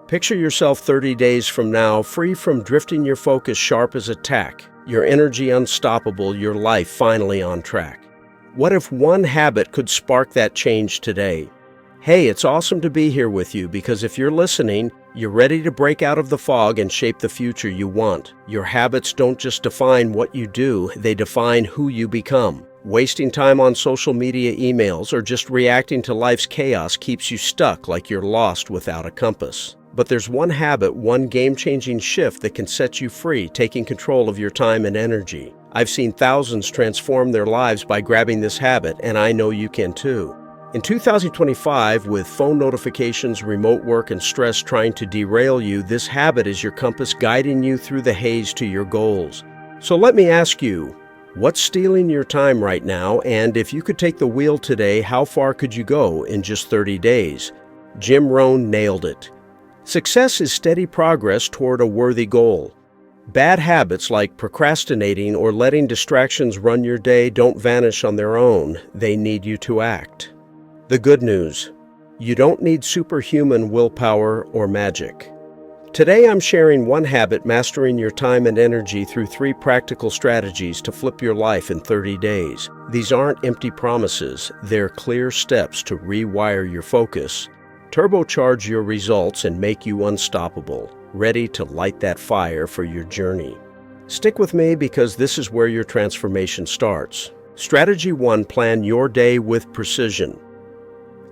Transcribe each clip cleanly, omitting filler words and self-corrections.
Picture yourself 30 days from now, free from drifting, your focus sharp as a tack, your energy unstoppable, your life finally on track. What if one habit could spark that change today? Hey, it's awesome to be here with you, because if you're listening, you're ready to break out of the fog and shape the future you want. Your habits don't just define what you do, they define who you become. Wasting time on social media, emails, or just reacting to life's chaos keeps you stuck like you're lost without a compass. But there's one habit, one game-changing shift that can set you free, taking control of your time and energy. I've seen thousands transform their lives by grabbing this habit, and I know you can too. In 2025, with phone notifications, remote work, and stress trying to derail you, this habit is your compass guiding you through the haze to your goals. So let me ask you, what's stealing your time right now? And if you could take the wheel today, how far could you go in just 30 days? Rohn nailed it. Success is steady progress toward a worthy goal. Bad habits like procrastinating or letting distractions run your day don't vanish on their own. They need you to act. The good news: you don't need superhuman willpower or magic. Today I'm sharing one habit, mastering your time and energy through 3 practical strategies to flip your life in 30 days. These aren't empty promises, they're clear steps to rewire your focus, turbocharge your results, and make you unstoppable, ready to light that fire for your journey. Stick with me, because this is where your transformation starts. Strategy 1: plan your day with precision.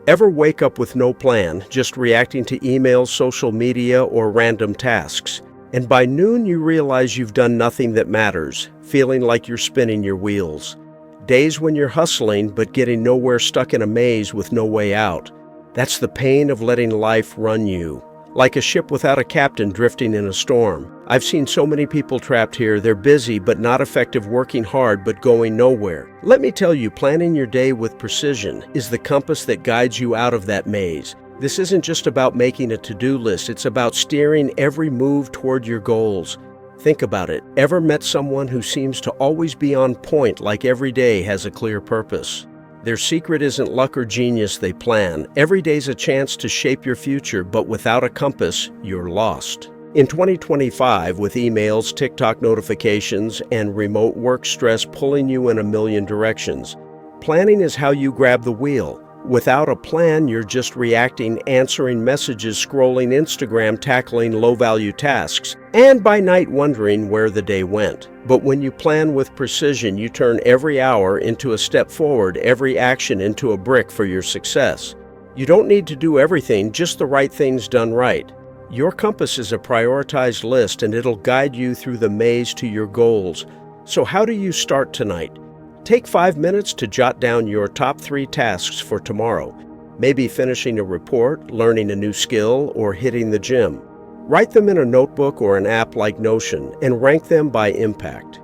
Ever wake up with no plan, just reacting to emails, social media, or random tasks? And by noon you realize you've done nothing that matters, feeling like you're spinning your wheels. Days when you're hustling but getting nowhere, stuck in a maze with no way out. That's the pain of letting life run you. Like a ship without a captain drifting in a storm. I've seen so many people trapped here. They're busy but not effective, working hard but going nowhere. Let me tell you, planning your day with precision is the compass that guides you out of that maze. This isn't just about making a to-do list, it's about steering every move toward your goals. Think about it. Ever met someone who seems to always be on point, like every day has a clear purpose? Their secret isn't luck or genius, they plan. Every day's a chance to shape your future, but without a compass, you're lost. In 2025, with emails, TikTok notifications, and remote work stress pulling you in a million directions, planning is how you grab the wheel. Without a plan, you're just reacting, answering messages, scrolling Instagram, tackling low-value tasks, and by night wondering where the day went. But when you plan with precision, you turn every hour into a step forward, every action into a brick for your success. You don't need to do everything, just the right things done right. Your compass is a prioritized list, and it'll guide you through the maze to your goals. So how do you start tonight? Take 5 minutes to jot down your top 3 tasks for tomorrow. Maybe finishing a report, learning a new skill, or hitting the gym. Write them in a notebook or an app like Notion and rank them by impact.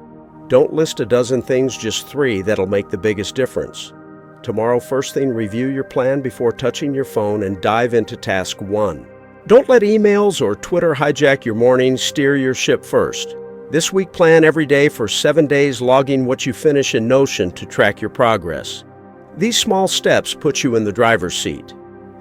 Don't list a dozen things, just 3 that'll make the biggest difference. Tomorrow, first thing, review your plan before touching your phone and dive into task 1. Don't let emails or Twitter hijack your morning. Steer your ship first. This week, plan every day for 7 days, logging what you finish in Notion to track your progress. These small steps put you in the driver's seat.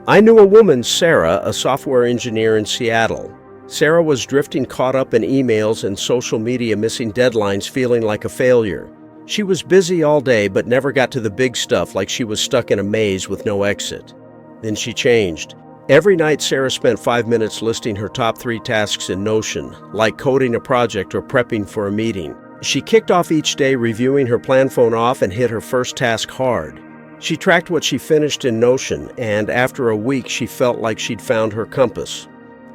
I knew a woman, Sarah, a software engineer in Seattle. Sarah was drifting, caught up in emails and social media, missing deadlines, feeling like a failure. She was busy all day but never got to the big stuff, like she was stuck in a maze with no exit. Then she changed. Every night, Sarah spent 5 minutes listing her top 3 tasks in Notion, like coding a project or prepping for a meeting. She kicked off each day reviewing her plan, phone off, and hit her first task hard. She tracked what she finished in Notion, and after a week, she felt like she'd found her compass.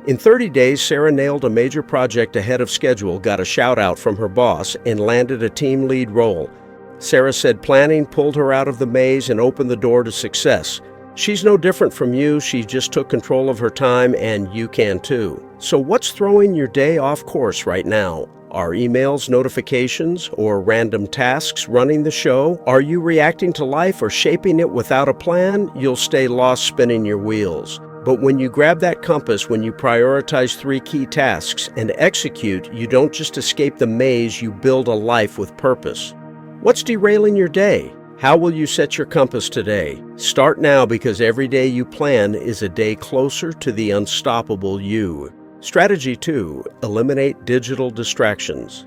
In 30 days, Sarah nailed a major project ahead of schedule, got a shout-out from her boss, and landed a team lead role. Sarah said planning pulled her out of the maze and opened the door to success. She's no different from you. She just took control of her time, and you can too. So what's throwing your day off course right now? Are emails, notifications, or random tasks running the show? Are you reacting to life or shaping it without a plan? You'll stay lost spinning your wheels. But when you grab that compass, when you prioritize 3 key tasks and execute, you don't just escape the maze, you build a life with purpose. What's derailing your day? How will you set your compass today? Start now, because every day you plan is a day closer to the unstoppable you. Strategy 2. Eliminate digital distractions.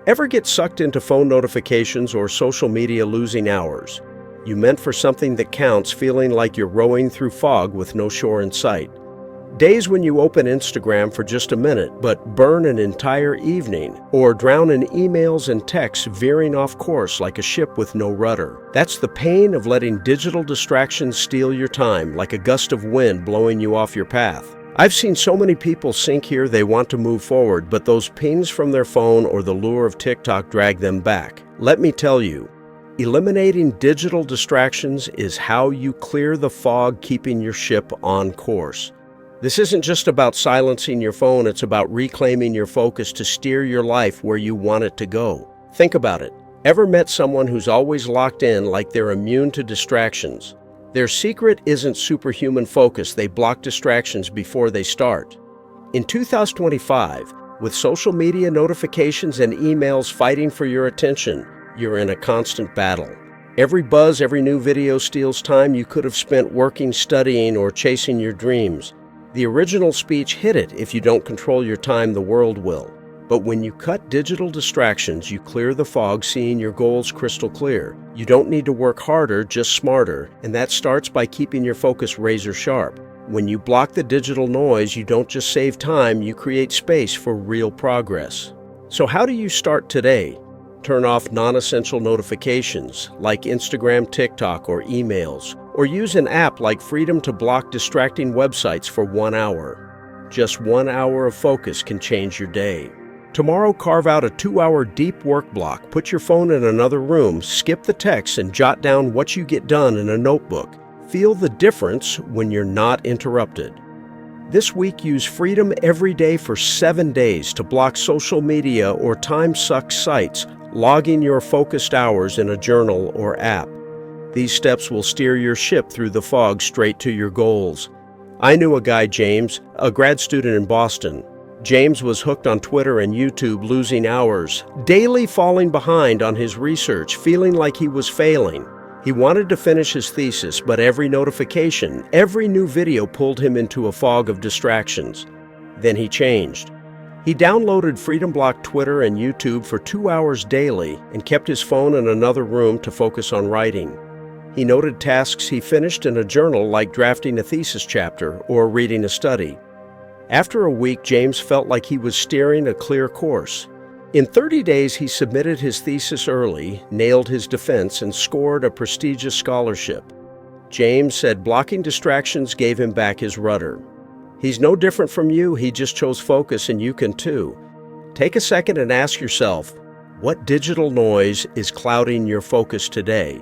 Ever get sucked into phone notifications or social media, losing hours you meant for something that counts, feeling like you're rowing through fog with no shore in sight? Days when you open Instagram for just a minute but burn an entire evening, or drown in emails and texts, veering off course like a ship with no rudder. That's the pain of letting digital distractions steal your time, like a gust of wind blowing you off your path. I've seen so many people sink here. They want to move forward, but those pings from their phone or the lure of TikTok drag them back. Let me tell you, eliminating digital distractions is how you clear the fog, keeping your ship on course. This isn't just about silencing your phone, it's about reclaiming your focus to steer your life where you want it to go. Think about it. Ever met someone who's always locked in, like they're immune to distractions? Their secret isn't superhuman focus. They block distractions before they start. In 2025, with social media notifications and emails fighting for your attention, you're in a constant battle. Every buzz, every new video steals time you could have spent working, studying, or chasing your dreams. The original speech, hit it. If you don't control your time, the world will. But when you cut digital distractions, you clear the fog, seeing your goals crystal clear. You don't need to work harder, just smarter, and that starts by keeping your focus razor sharp. When you block the digital noise, you don't just save time, you create space for real progress. So how do you start today? Turn off non-essential notifications like Instagram, TikTok, or emails, or use an app like Freedom to block distracting websites for 1 hour. Just 1 hour of focus can change your day. Tomorrow, carve out a 2-hour deep work block. Put your phone in another room, skip the text, and jot down what you get done in a notebook. Feel the difference when you're not interrupted. This week, use Freedom every day for 7 days to block social media or time-suck sites, logging your focused hours in a journal or app. These steps will steer your ship through the fog straight to your goals. I knew a guy, James, a grad student in Boston. James was hooked on Twitter and YouTube, losing hours, daily falling behind on his research, feeling like he was failing. He wanted to finish his thesis, but every notification, every new video pulled him into a fog of distractions. Then he changed. He downloaded Freedom Block Twitter and YouTube for 2 hours daily and kept his phone in another room to focus on writing. He noted tasks he finished in a journal, like drafting a thesis chapter or reading a study. After a week, James felt like he was steering a clear course. In 30 days, he submitted his thesis early, nailed his defense, and scored a prestigious scholarship. James said blocking distractions gave him back his rudder. He's no different from you. He just chose focus, and you can too. Take a second and ask yourself, what digital noise is clouding your focus today?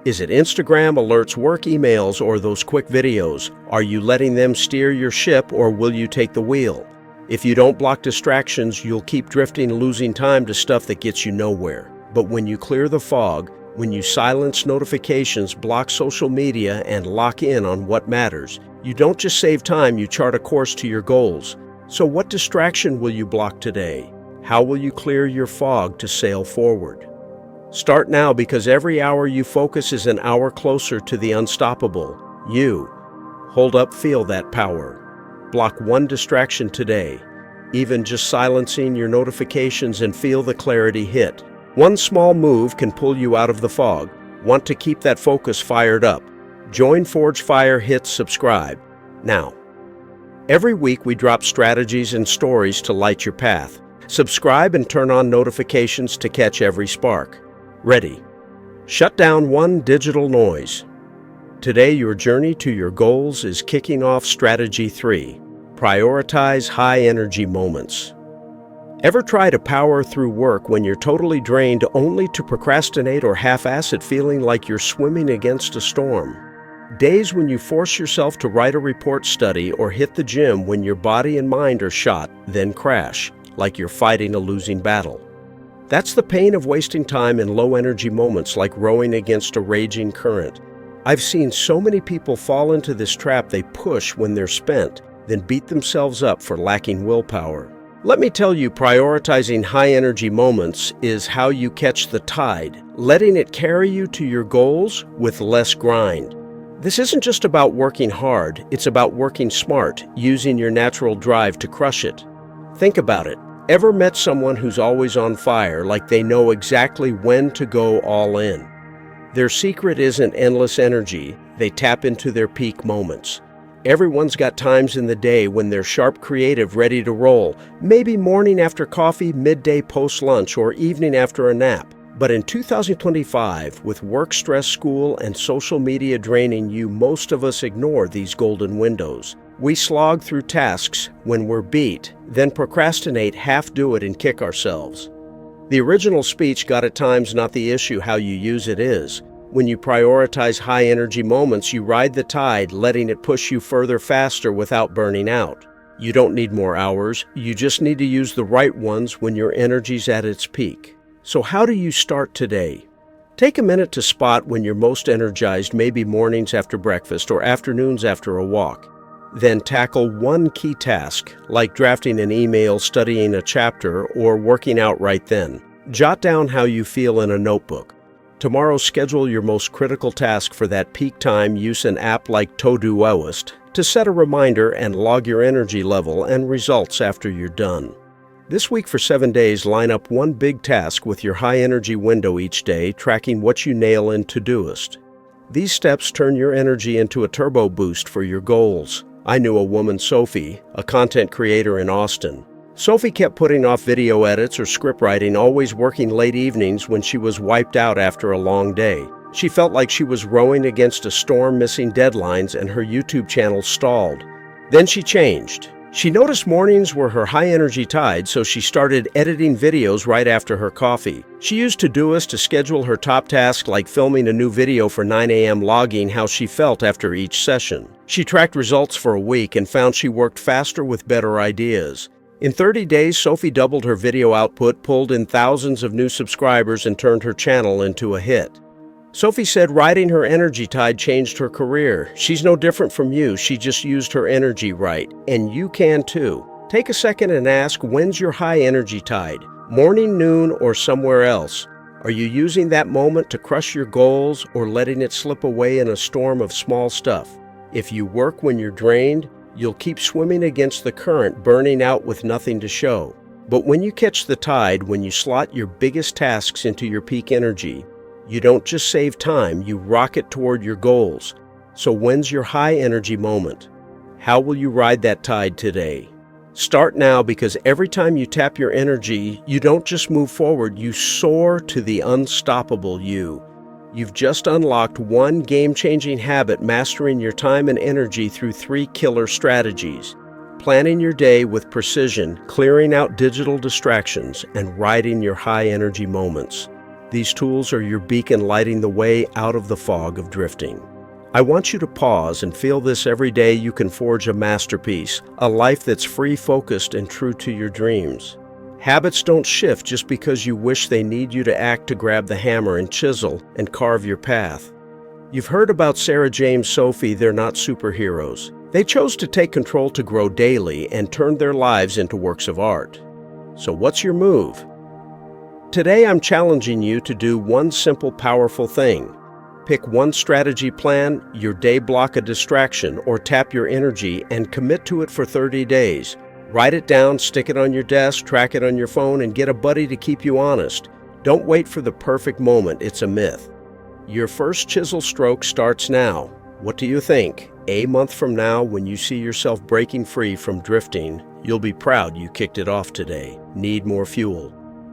Is it Instagram, alerts, work emails, or those quick videos? Are you letting them steer your ship, or will you take the wheel? If you don't block distractions, you'll keep drifting, losing time to stuff that gets you nowhere. But when you clear the fog, when you silence notifications, block social media, and lock in on what matters, you don't just save time, you chart a course to your goals. So what distraction will you block today? How will you clear your fog to sail forward? Start now, because every hour you focus is an hour closer to the unstoppable you. Hold up, feel that power. Block one distraction today, even just silencing your notifications, and feel the clarity hit. One small move can pull you out of the fog. Want to keep that focus fired up? Join ForgeFire, hit subscribe now. Every week we drop strategies and stories to light your path. Subscribe and turn on notifications to catch every spark. Ready? Shut down one digital noise. Today, your journey to your goals is kicking off. Strategy 3. Prioritize high-energy moments. Ever try to power through work when you're totally drained, only to procrastinate or half-ass it, feeling like you're swimming against a storm? Days when you force yourself to write a report, study, or hit the gym when your body and mind are shot, then crash, like you're fighting a losing battle. That's the pain of wasting time in low-energy moments, like rowing against a raging current. I've seen so many people fall into this trap. They push when they're spent, then beat themselves up for lacking willpower. Let me tell you, prioritizing high-energy moments is how you catch the tide, letting it carry you to your goals with less grind. This isn't just about working hard, it's about working smart, using your natural drive to crush it. Think about it. Ever met someone who's always on fire, like they know exactly when to go all in? Their secret isn't endless energy, they tap into their peak moments. Everyone's got times in the day when they're sharp creative, ready to roll, maybe morning after coffee, midday post-lunch, or evening after a nap. But in 2025, with work stress, school, and social media draining you, most of us ignore these golden windows. We slog through tasks when we're beat, then procrastinate, half-do it, and kick ourselves. The original speech got at times not the issue, how you use it is. When you prioritize high-energy moments, you ride the tide, letting it push you further faster without burning out. You don't need more hours, you just need to use the right ones when your energy's at its peak. So how do you start today? Take a minute to spot when you're most energized, maybe mornings after breakfast or afternoons after a walk. Then tackle one key task, like drafting an email, studying a chapter, or working out right then. Jot down how you feel in a notebook. Tomorrow, schedule your most critical task for that peak time. Use an app like Todoist to set a reminder and log your energy level and results after you're done. This week for 7 days, line up one big task with your high-energy window each day, tracking what you nail in Todoist. These steps turn your energy into a turbo boost for your goals. I knew a woman, Sophie, a content creator in Austin. Sophie kept putting off video edits or script writing, always working late evenings when she was wiped out after a long day. She felt like she was rowing against a storm, missing deadlines, and her YouTube channel stalled. Then she changed. She noticed mornings were her high-energy tide, so she started editing videos right after her coffee. She used Todoist to schedule her top tasks, like filming a new video for 9 a.m., logging how she felt after each session. She tracked results for a week and found she worked faster with better ideas. In 30 days, Sophie doubled her video output, pulled in thousands of new subscribers, and turned her channel into a hit. Sophie said riding her energy tide changed her career. She's no different from you, she just used her energy right. And you can too. Take a second and ask, when's your high energy tide? Morning, noon, or somewhere else? Are you using that moment to crush your goals or letting it slip away in a storm of small stuff? If you work when you're drained, you'll keep swimming against the current, burning out with nothing to show. But when you catch the tide, when you slot your biggest tasks into your peak energy, you don't just save time, you rocket toward your goals. So when's your high energy moment? How will you ride that tide today? Start now, because every time you tap your energy, you don't just move forward, you soar to the unstoppable you. You've just unlocked one game-changing habit, mastering your time and energy through 3 killer strategies. Planning your day with precision, clearing out digital distractions, and riding your high-energy moments. These tools are your beacon, lighting the way out of the fog of drifting. I want you to pause and feel this. Every day you can forge a masterpiece, a life that's free, focused, and true to your dreams. Habits don't shift just because you wish. They need you to act, to grab the hammer and chisel and carve your path. You've heard about Sarah, James, Sophie. They're not superheroes. They chose to take control, to grow daily, and turn their lives into works of art. So what's your move? Today I'm challenging you to do one simple, powerful thing. Pick one strategy, plan your day, block a distraction, or tap your energy, and commit to it for 30 days. Write it down, stick it on your desk, track it on your phone, and get a buddy to keep you honest. Don't wait for the perfect moment, it's a myth. Your first chisel stroke starts now. What do you think? A month from now, when you see yourself breaking free from drifting, you'll be proud you kicked it off today. Need more fuel?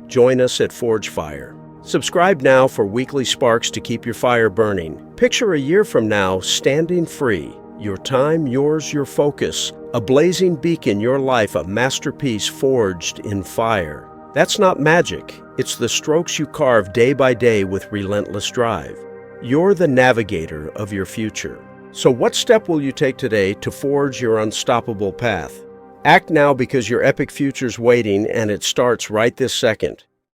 Join us at ForgeFire. Subscribe now for weekly sparks to keep your fire burning. Picture a year from now, standing free. Your time, yours, your focus. A blazing beacon, your life, a masterpiece forged in fire. That's not magic. It's the strokes you carve day by day with relentless drive. You're the navigator of your future. So what step will you take today to forge your unstoppable path? Act now, because your epic future's waiting, and it starts right this second.